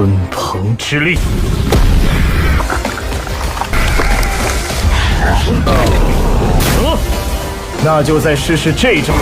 鲲鹏之力。那就再试试这招。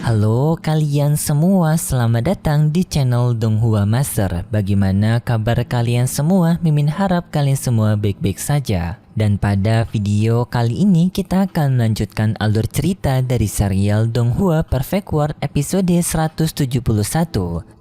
Halo kalian semua, selamat datang di channel Donghua Master. Bagaimana kabar kalian semua? Mimin harap kalian semua baik-baik saja. Dan pada video kali ini kita akan melanjutkan alur cerita dari serial Donghua Perfect World episode 171.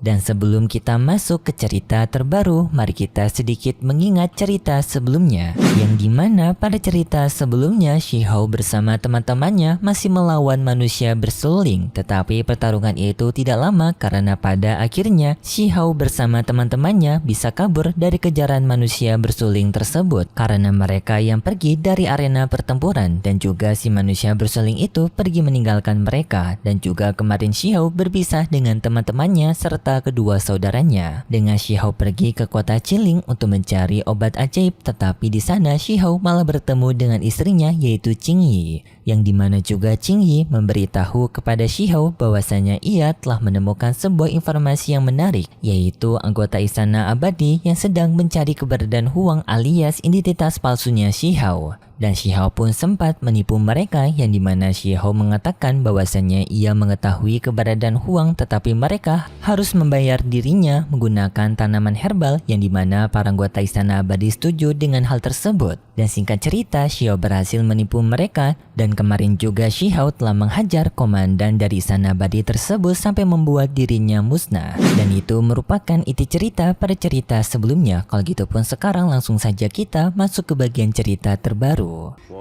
Dan sebelum kita masuk ke cerita terbaru, mari kita sedikit mengingat cerita sebelumnya. Yang dimana pada cerita sebelumnya Shihao bersama teman-temannya masih melawan manusia bersuling. Tetapi pertarungan itu tidak lama karena pada akhirnya Shihao bersama teman-temannya bisa kabur dari kejaran manusia bersuling tersebut. Karena mereka yang pergi dari arena pertempuran dan juga si manusia bersuling itu pergi meninggalkan mereka, dan juga kemarin Shihao berpisah dengan teman-temannya serta kedua saudaranya. Dengan Shihao pergi ke kota Chiling untuk mencari obat ajaib, tetapi di sana Shihao malah bertemu dengan istrinya yaitu Qingyi, yang dimana juga Qingyi memberitahu kepada Shihao bahwasanya ia telah menemukan sebuah informasi yang menarik, yaitu anggota Istana Abadi yang sedang mencari keberadaan Huang alias identitas palsunya Shihao. Dan Shihao pun sempat menipu mereka, yang dimana Shihao mengatakan bahwasannya ia mengetahui keberadaan Huang, tetapi mereka harus membayar dirinya menggunakan tanaman herbal, yang dimana para anggota Istana Abadi setuju dengan hal tersebut. Dan singkat cerita, Shihao berhasil menipu mereka, dan kemarin juga Shihao telah menghajar komandan dari Istana Abadi tersebut sampai membuat dirinya musnah. Dan itu merupakan inti cerita pada cerita sebelumnya. Kalau gitu pun sekarang langsung saja kita masuk ke bagian cerita terbaru.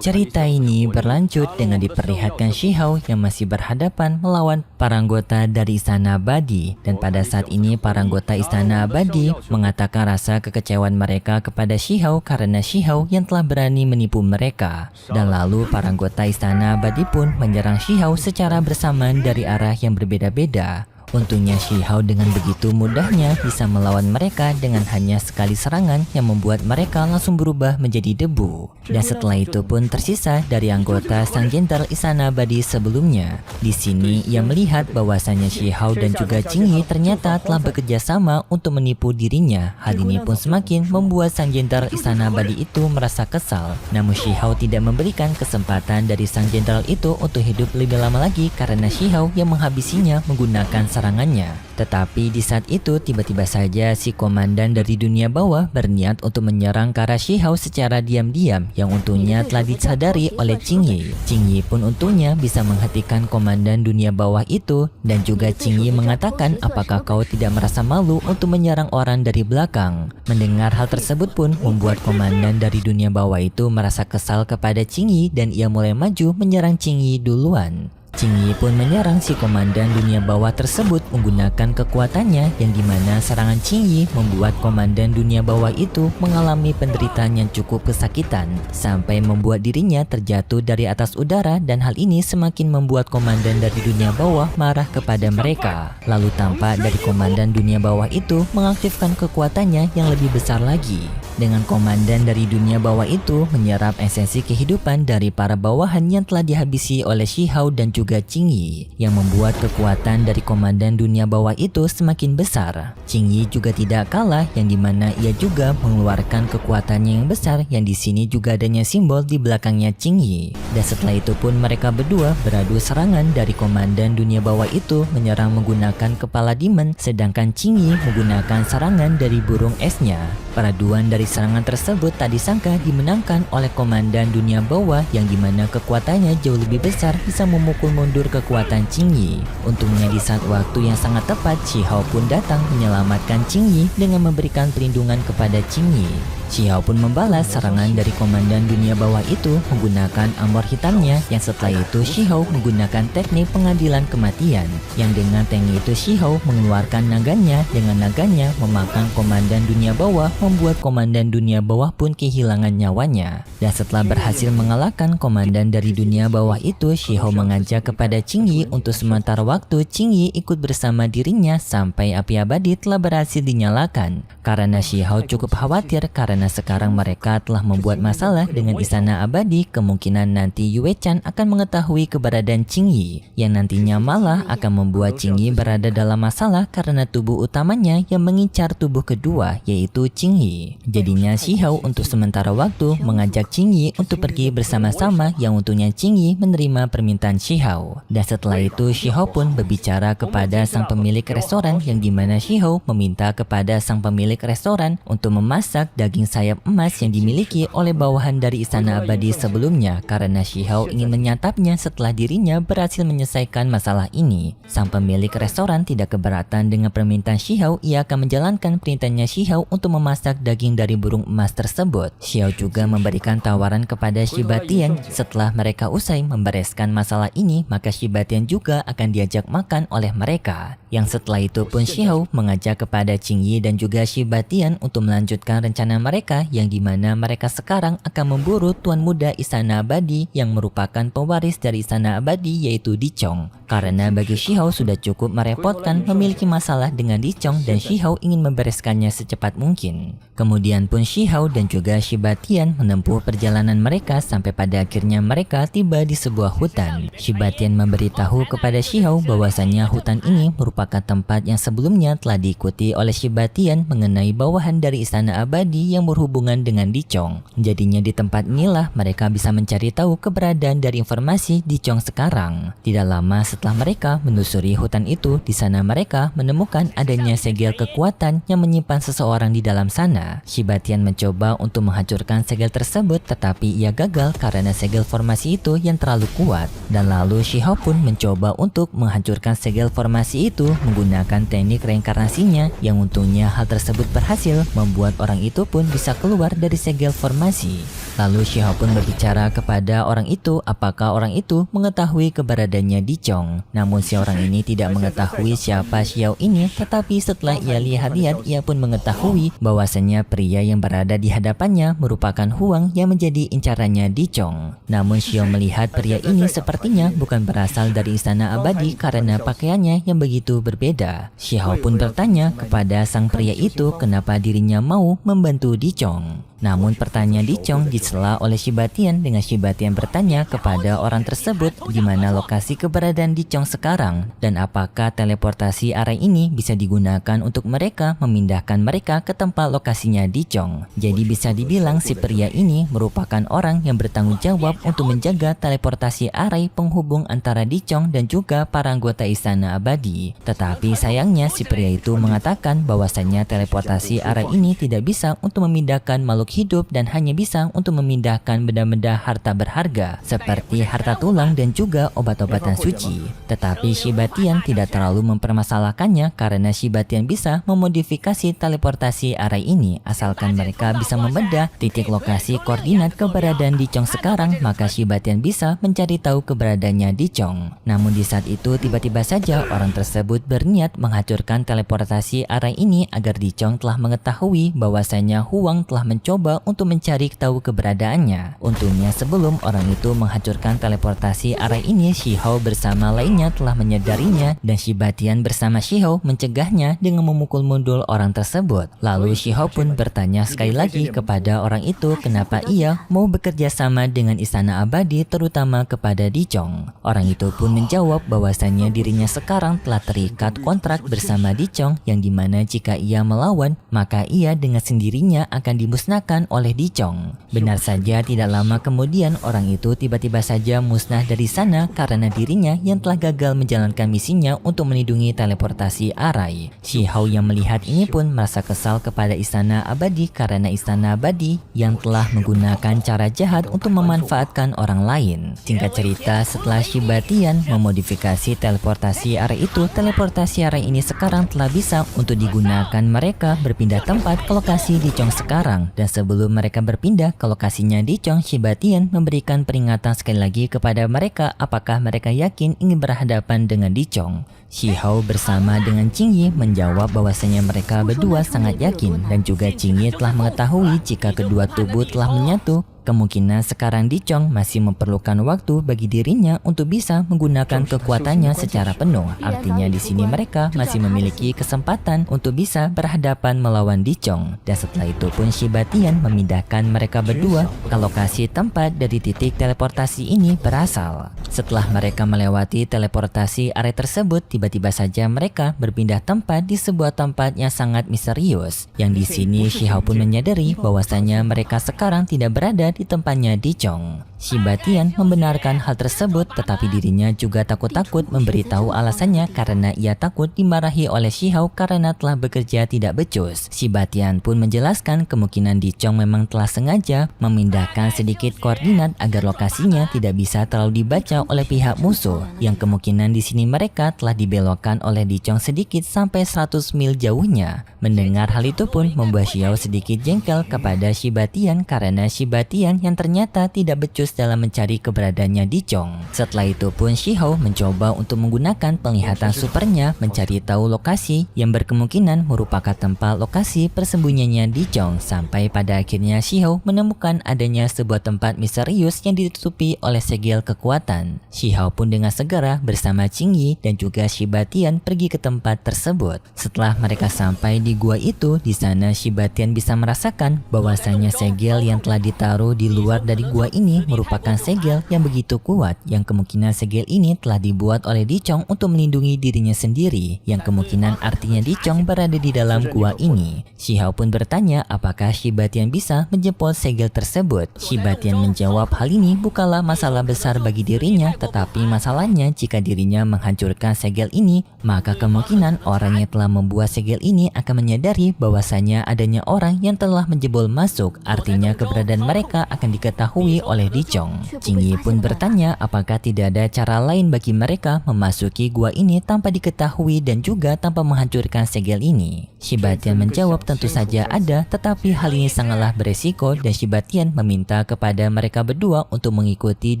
Cerita ini berlanjut dengan diperlihatkan Shihao yang masih berhadapan melawan para anggota dari Istana Abadi. Dan pada saat ini para anggota Istana Abadi mengatakan rasa kekecewaan mereka kepada Shihao karena Shihao yang telah berani menipu mereka. Dan lalu para anggota Istana Abadi pun menyerang Shihao secara bersamaan dari arah yang berbeda-beda. Untungnya Shihao dengan begitu mudahnya bisa melawan mereka dengan hanya sekali serangan yang membuat mereka langsung berubah menjadi debu. Dan setelah itu pun tersisa dari anggota Sang Jenderal Istana Abadi sebelumnya. Di sini ia melihat bahwasanya Shihao dan juga Qingyi ternyata telah bekerja sama untuk menipu dirinya. Hal ini pun semakin membuat Sang Jenderal Istana Abadi itu merasa kesal. Namun Shihao tidak memberikan kesempatan dari Sang Jenderal itu untuk hidup lebih lama lagi karena Shihao yang menghabisinya menggunakan serangannya. Tetapi di saat itu tiba-tiba saja si komandan dari dunia bawah berniat untuk menyerang ke arah Shihao secara diam-diam, yang untungnya telah disadari oleh Qingyi. Qingyi pun untungnya bisa menghentikan komandan dunia bawah itu, dan juga Qingyi mengatakan, apakah kau tidak merasa malu untuk menyerang orang dari belakang? Mendengar hal tersebut pun membuat komandan dari dunia bawah itu merasa kesal kepada Qingyi, dan ia mulai maju menyerang Qingyi duluan. Qingyi pun menyerang si komandan dunia bawah tersebut menggunakan kekuatannya, yang dimana serangan Qingyi membuat komandan dunia bawah itu mengalami penderitaan yang cukup kesakitan sampai membuat dirinya terjatuh dari atas udara, dan hal ini semakin membuat komandan dari dunia bawah marah kepada mereka. Lalu tampak dari komandan dunia bawah itu mengaktifkan kekuatannya yang lebih besar lagi. Dengan komandan dari dunia bawah itu menyerap esensi kehidupan dari para bawahan yang telah dihabisi oleh Shihao dan juga Qingyi, yang membuat kekuatan dari komandan dunia bawah itu semakin besar. Qingyi juga tidak kalah, yang dimana ia juga mengeluarkan kekuatannya yang besar, yang di sini juga adanya simbol di belakangnya Qingyi. Dan setelah itu pun mereka berdua beradu serangan. Dari komandan dunia bawah itu menyerang menggunakan kepala demon, sedangkan Qingyi menggunakan serangan dari burung esnya. Peraduan dari serangan tersebut tak disangka dimenangkan oleh komandan dunia bawah, yang dimana kekuatannya jauh lebih besar bisa memukul mundur kekuatan Qingyi. Untungnya di saat waktu yang sangat tepat Shihao pun datang menyelamatkan Qingyi dengan memberikan perlindungan kepada Qingyi. Shi Hao pun membalas serangan dari komandan dunia bawah itu menggunakan armor hitamnya, yang setelah itu Shi Hao menggunakan teknik pengadilan kematian, yang dengan teknik itu Shi Hao mengeluarkan naganya. Dengan naganya memakan komandan dunia bawah, membuat komandan dunia bawah pun kehilangan nyawanya. Dan setelah berhasil mengalahkan komandan dari dunia bawah itu, Shi Hao mengajak kepada Qing Yi untuk sementara waktu Qing Yi ikut bersama dirinya sampai api abadi telah berhasil dinyalakan. Karena Shi Hao cukup khawatir karena sekarang mereka telah membuat masalah dengan istana abadi, kemungkinan nanti Yue Chan akan mengetahui keberadaan Qing Yi, yang nantinya malah akan membuat Qing Yi berada dalam masalah karena tubuh utamanya yang mengincar tubuh kedua, yaitu Qing Yi. Jadinya Shi Hao untuk sementara waktu mengajak Qing Yi untuk pergi bersama-sama, yang untungnya Qing Yi menerima permintaan Shi Hao. Dan setelah itu Shi Hao pun berbicara kepada sang pemilik restoran, yang dimana Shi Hao meminta kepada sang pemilik restoran untuk memasak daging sayap emas yang dimiliki oleh bawahan dari istana abadi sebelumnya, karena Shi Hao ingin menyantapnya setelah dirinya berhasil menyelesaikan masalah ini. Sang pemilik restoran tidak keberatan dengan permintaan Shi Hao. Ia akan menjalankan perintahnya Shi Hao untuk memasak daging dari burung emas tersebut. Shi Hao juga memberikan tawaran kepada Shiba Tian. Setelah mereka usai membereskan masalah ini, maka Shiba Tian juga akan diajak makan oleh mereka. Yang setelah itu pun Shi Hao mengajak kepada Qing Yi dan juga Shiba Tian untuk melanjutkan rencana mereka, yang dimana mereka sekarang akan memburu Tuan Muda Istana Abadi yang merupakan pewaris dari Istana Abadi, yaitu Di Chong. Karena bagi Shi Hao sudah cukup merepotkan memiliki masalah dengan Di Chong, dan Shi Hao ingin membereskannya secepat mungkin. Kemudian pun Shi Hao dan juga Shiba Tian menempuh perjalanan mereka sampai pada akhirnya mereka tiba di sebuah hutan. Shiba Tian memberitahu kepada Shi Hao bahwasanya hutan ini merupakan tempat yang sebelumnya telah diikuti oleh Shiba Tian mengenai bawahan dari Istana Abadi yang berhubungan dengan Di Chong. Jadinya di tempat inilah mereka bisa mencari tahu keberadaan dari informasi Di Chong sekarang. Tidak lama setelah mereka menelusuri hutan itu, di sana mereka menemukan adanya segel kekuatan yang menyimpan seseorang di dalam sana. Shiba Tian mencoba untuk menghancurkan segel tersebut, tetapi ia gagal karena segel formasi itu yang terlalu kuat. Dan lalu Shi Hao pun mencoba untuk menghancurkan segel formasi itu menggunakan teknik reinkarnasinya, yang untungnya hal tersebut berhasil membuat orang itu pun bisa keluar dari segel formasi. Lalu Shi Hao pun berbicara kepada orang itu apakah orang itu mengetahui keberadaannya Di Chong. Namun si orang ini tidak mengetahui siapa Shi Hao ini, tetapi setelah ia lihat-lihat ia pun mengetahui bahwasanya pria yang berada di hadapannya merupakan Huang yang menjadi incarannya Di Chong. Namun Shi Hao melihat pria ini sepertinya bukan berasal dari Istana Abadi karena pakaiannya yang begitu berbeda. Shi Hao pun bertanya kepada sang pria itu kenapa dirinya mau membantu Di Chong. Namun pertanyaan Di Chong disela oleh Shiba Tian dengan Shiba Tian bertanya kepada orang tersebut di mana lokasi keberadaan Di Chong sekarang, dan apakah teleportasi array ini bisa digunakan untuk mereka memindahkan mereka ke tempat lokasinya Di Chong. Jadi bisa dibilang si pria ini merupakan orang yang bertanggung jawab untuk menjaga teleportasi array penghubung antara Di Chong dan juga para anggota Istana Abadi. Tetapi sayangnya si pria itu mengatakan bahwasanya teleportasi array ini tidak bisa untuk memindahkan makhluk hidup dan hanya bisa untuk memindahkan benda-benda harta berharga seperti harta tulang dan juga obat-obatan suci. Tetapi Shiba Tian tidak terlalu mempermasalahkannya karena Shiba Tian bisa memodifikasi teleportasi array ini asalkan mereka bisa membedah titik lokasi koordinat keberadaan Di Chong sekarang, maka Shiba Tian bisa mencari tahu keberadaannya Di Chong. Namun di saat itu tiba-tiba saja orang tersebut berniat menghancurkan teleportasi array ini agar Di Chong telah mengetahui bahwasanya Huang telah mencoba untuk mencari tahu keberadaannya. Untungnya sebelum orang itu menghancurkan teleportasi array ini, Shi Hao bersama lainnya telah menyadarinya dan Shiba Tian bersama Shi Hao mencegahnya dengan memukul mundur orang tersebut. Lalu Shi Hao pun bertanya sekali lagi kepada orang itu kenapa ia mau bekerja sama dengan Istana Abadi terutama kepada Di Chong. Orang itu pun menjawab bahwasanya dirinya sekarang telah terikat kontrak bersama Di Chong, yang dimana jika ia melawan maka ia dengan sendirinya akan dimusnahkan oleh Di Chong. Benar saja tidak lama kemudian orang itu tiba-tiba saja musnah dari sana karena dirinya yang telah gagal menjalankan misinya untuk melindungi teleportasi array. Shi Hao yang melihat ini pun merasa kesal kepada Istana Abadi karena Istana Abadi yang telah menggunakan cara jahat untuk memanfaatkan orang lain. Singkat cerita, setelah Shiba Tian memodifikasi teleportasi array itu, teleportasi array ini sekarang telah bisa untuk digunakan mereka berpindah tempat ke lokasi Di Chong sekarang, dan sebelum mereka berpindah ke lokasinya Dicong, Shiba Tian memberikan peringatan sekali lagi kepada mereka apakah mereka yakin ingin berhadapan dengan Dicong. Shihao bersama dengan Qingyi menjawab bahwasanya mereka berdua sangat yakin dan juga Qingyi telah mengetahui jika kedua tubuh telah menyatu. Kemungkinan sekarang Dicong masih memerlukan waktu bagi dirinya untuk bisa menggunakan kekuatannya secara penuh. Artinya di sini mereka masih memiliki kesempatan untuk bisa berhadapan melawan Dicong. Dan setelah itu pun Shiba Tian memindahkan mereka berdua ke lokasi tempat dari titik teleportasi ini berasal. Setelah mereka melewati teleportasi area tersebut, tiba-tiba saja mereka berpindah tempat di sebuah tempat yang sangat misterius. Yang di sini Shihao pun menyadari bahwasanya mereka sekarang tidak berada di tempatnya Dicong. Shiba Tian membenarkan hal tersebut, tetapi dirinya juga takut-takut memberitahu alasannya karena ia takut dimarahi oleh Shihao karena telah bekerja tidak becus. Shiba Tian pun menjelaskan kemungkinan Dicong memang telah sengaja memindahkan sedikit koordinat agar lokasinya tidak bisa terlalu dibaca oleh pihak musuh, yang kemungkinan di sini mereka telah dibelokkan oleh Dicong sedikit sampai 100 mil jauhnya. Mendengar hal itu pun membuat Shihao sedikit jengkel kepada Shiba Tian karena Shiba Tian yang ternyata tidak becus dalam mencari keberadaannya Dicong. Setelah itu pun Shihao mencoba untuk menggunakan penglihatan supernya mencari tahu lokasi yang berkemungkinan merupakan tempat lokasi persembunyiannya Dicong, sampai pada akhirnya Shihao menemukan adanya sebuah tempat misterius yang ditutupi oleh segel kekuatan. Shihao pun dengan segera bersama Qingyi dan juga Shiba Tian pergi ke tempat tersebut. Setelah mereka sampai di gua itu, di sana Shiba Tian bisa merasakan bahwasanya segel yang telah ditaruh di luar dari gua ini merupakan segel yang begitu kuat, yang kemungkinan segel ini telah dibuat oleh Dicong untuk melindungi dirinya sendiri, yang kemungkinan artinya Dicong berada di dalam gua ini. Shihao pun bertanya apakah Shiba Tian bisa menjemput segel tersebut. Shiba Tian menjawab hal ini bukanlah masalah besar bagi dirinya, tetapi masalahnya jika dirinya menghancurkan segel ini, maka kemungkinan orang yang telah membuat segel ini akan menyadari bahwasanya adanya orang yang telah menjebol masuk, artinya keberadaan mereka akan diketahui oleh Dicong. Qingyi pun bertanya apakah tidak ada cara lain bagi mereka memasuki gua ini tanpa diketahui dan juga tanpa menghancurkan segel ini. Shiba Tian menjawab tentu saja ada, tetapi hal ini sangatlah beresiko dan Shiba Tian meminta kepada mereka berdua untuk mengikuti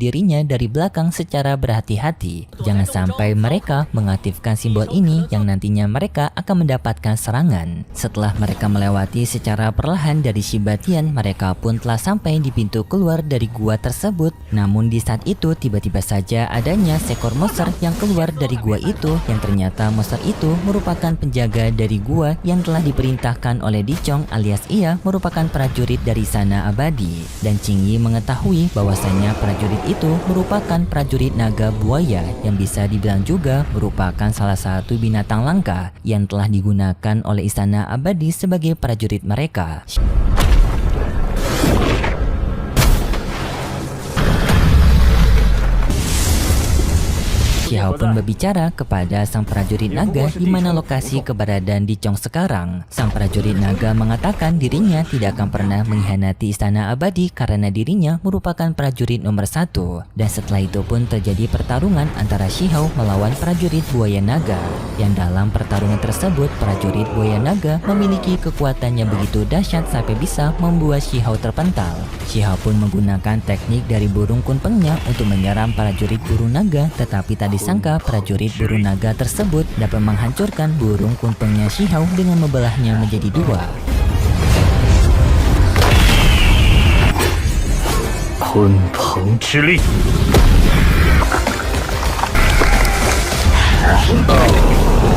dirinya dari belakang secara berhati-hati. Jangan sampai mereka mengaktifkan simbol ini yang nantinya mereka akan mendapatkan serangan. Setelah mereka melewati secara perlahan dari Shiba Tian, mereka pun telah sampai di pintu keluar dari gua tersebut. Namun di saat itu tiba-tiba saja adanya seekor monster yang keluar dari gua itu, yang ternyata monster itu merupakan penjaga dari gua yang telah diperintahkan oleh Dicong, alias ia merupakan prajurit dari Istana Abadi. Dan Qingyi mengetahui bahwasanya prajurit itu merupakan prajurit naga buaya yang bisa dibilang juga merupakan salah satu binatang langka yang telah digunakan oleh Istana Abadi sebagai prajurit mereka. Shihao pun berbicara kepada sang prajurit naga di mana lokasi keberadaan Dicong sekarang. Sang prajurit naga mengatakan dirinya tidak akan pernah mengkhianati Istana Abadi karena dirinya merupakan prajurit nomor 1. Dan setelah itu pun terjadi pertarungan antara Shihao melawan prajurit buaya naga. Yang dalam pertarungan tersebut prajurit buaya naga memiliki kekuatan yang begitu dahsyat sampai bisa membuat Shihao terpental. Shihao pun menggunakan teknik dari burung kunpengnya untuk menyerang prajurit burung naga, tetapi tadi disangka prajurit burung naga tersebut dapat menghancurkan burung kunpengnya Shihao dengan membelahnya menjadi 2. Kunpeng之力。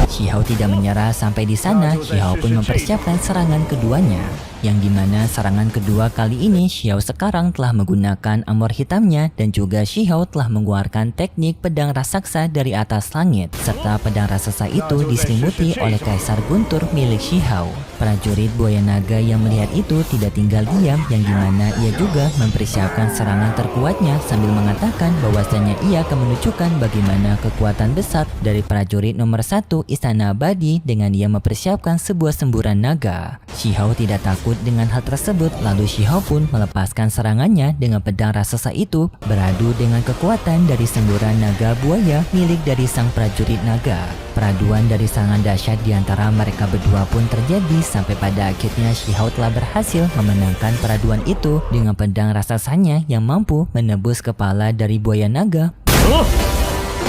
Shihao tidak menyerah sampai di sana. Shihao pun mempersiapkan serangan keduanya, yang dimana serangan kedua kali ini Shihao sekarang telah menggunakan armor hitamnya dan juga Shihao telah mengeluarkan teknik pedang raksasa dari atas langit, serta pedang raksasa itu diselimuti oleh kaisar guntur milik Shihao. Prajurit buaya naga yang melihat itu tidak tinggal diam, yang dimana ia juga mempersiapkan serangan terkuatnya sambil mengatakan bahwasanya ia akan menunjukkan bagaimana kekuatan besar dari prajurit nomor 1 Istana Abadi dengan ia mempersiapkan sebuah semburan naga. Shihao tidak takut takut dengan hal tersebut, lalu Shihao pun melepaskan serangannya dengan pedang raksasa itu beradu dengan kekuatan dari semburan naga buaya milik dari sang prajurit naga. Peraduan dari serangan dahsyat di antara mereka berdua pun terjadi sampai pada akhirnya Shihao telah berhasil memenangkan peraduan itu dengan pedang raksasanya yang mampu menebus kepala dari buaya naga.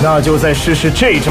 那就再试试这招。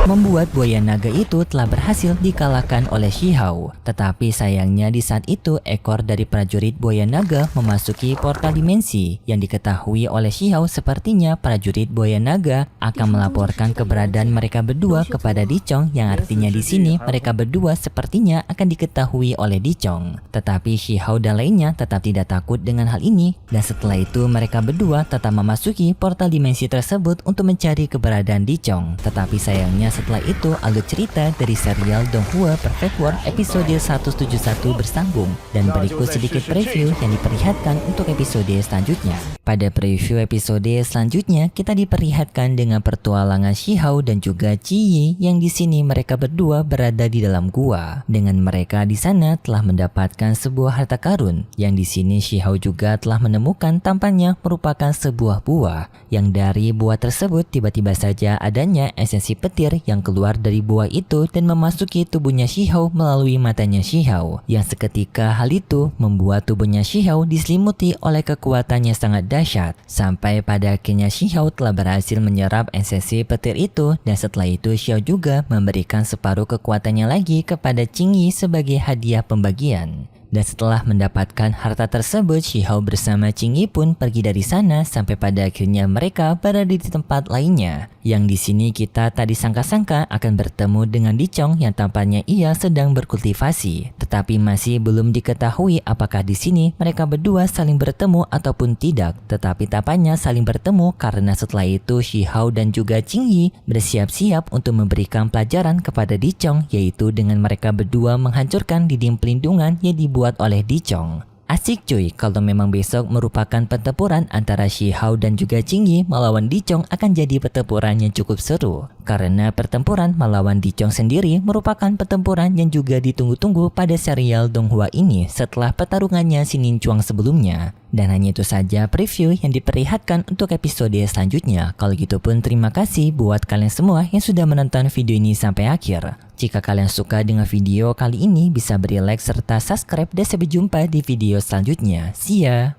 Membuat buaya naga itu telah berhasil dikalahkan oleh Shihao. Tetapi sayangnya di saat itu ekor dari prajurit buaya naga memasuki portal dimensi yang diketahui oleh Shihao sepertinya prajurit buaya naga akan melaporkan keberadaan mereka berdua kepada Dichong yang artinya di sini mereka berdua sepertinya akan diketahui oleh Dichong. Tetapi Shihao dan lainnya tetap tidak takut dengan hal ini dan setelah itu mereka berdua tetap memasuki portal dimensi tersebut untuk mencari keberadaan Dichong. Tetapi sayangnya setelah itu alur cerita dari serial Donghua Perfect World episode 171 bersambung dan berikut sedikit preview yang diperlihatkan untuk episode selanjutnya. Pada preview episode selanjutnya kita diperlihatkan dengan pertualangan Shihao dan juga Ji yang di sini mereka berdua berada di dalam gua. Dengan mereka di sana telah mendapatkan sebuah harta karun yang di sini Shihao juga telah menemukan tampaknya merupakan sebuah buah yang dari buah tersebut tiba-tiba saja adanya esensi petir yang keluar dari buah itu dan memasuki tubuhnya Shihao melalui matanya Shihao yang seketika hal itu membuat tubuhnya Shihao diselimuti oleh kekuatannya sangat dahsyat sampai pada akhirnya Shihao telah berhasil menyerap esensi petir itu dan setelah itu Shihao juga memberikan separuh kekuatannya lagi kepada Qingyi sebagai hadiah pembagian. Dan setelah mendapatkan harta tersebut, Shihao bersama Qingyi pun pergi dari sana sampai pada akhirnya mereka berada di tempat lainnya. Yang di sini kita tak disangka-sangka akan bertemu dengan Dichong yang tampaknya ia sedang berkultivasi. Tetapi masih belum diketahui apakah di sini mereka berdua saling bertemu ataupun tidak. Tetapi tampaknya saling bertemu karena setelah itu Shihao dan juga Qingyi bersiap-siap untuk memberikan pelajaran kepada Dichong, yaitu dengan mereka berdua menghancurkan dinding pelindungan yang dibuat oleh Dichong. Asik cuy, kalau memang besok merupakan pertempuran antara Shihao dan juga Qingyi melawan Dichong akan jadi pertempuran yang cukup seru. Karena pertempuran melawan Dichong sendiri merupakan pertempuran yang juga ditunggu-tunggu pada serial Donghua ini setelah pertarungannya Sinin Chuang sebelumnya. Dan hanya itu saja preview yang diperlihatkan untuk episode selanjutnya. Kalau gitu pun terima kasih buat kalian semua yang sudah menonton video ini sampai akhir. Jika kalian suka dengan video kali ini bisa beri like serta subscribe dan sampai jumpa di video selanjutnya. See ya!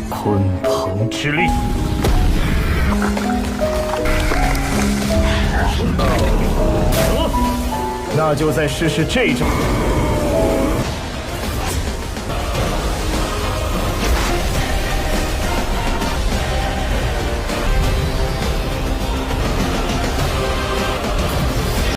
Kunpeng之力。 那就再试试这招。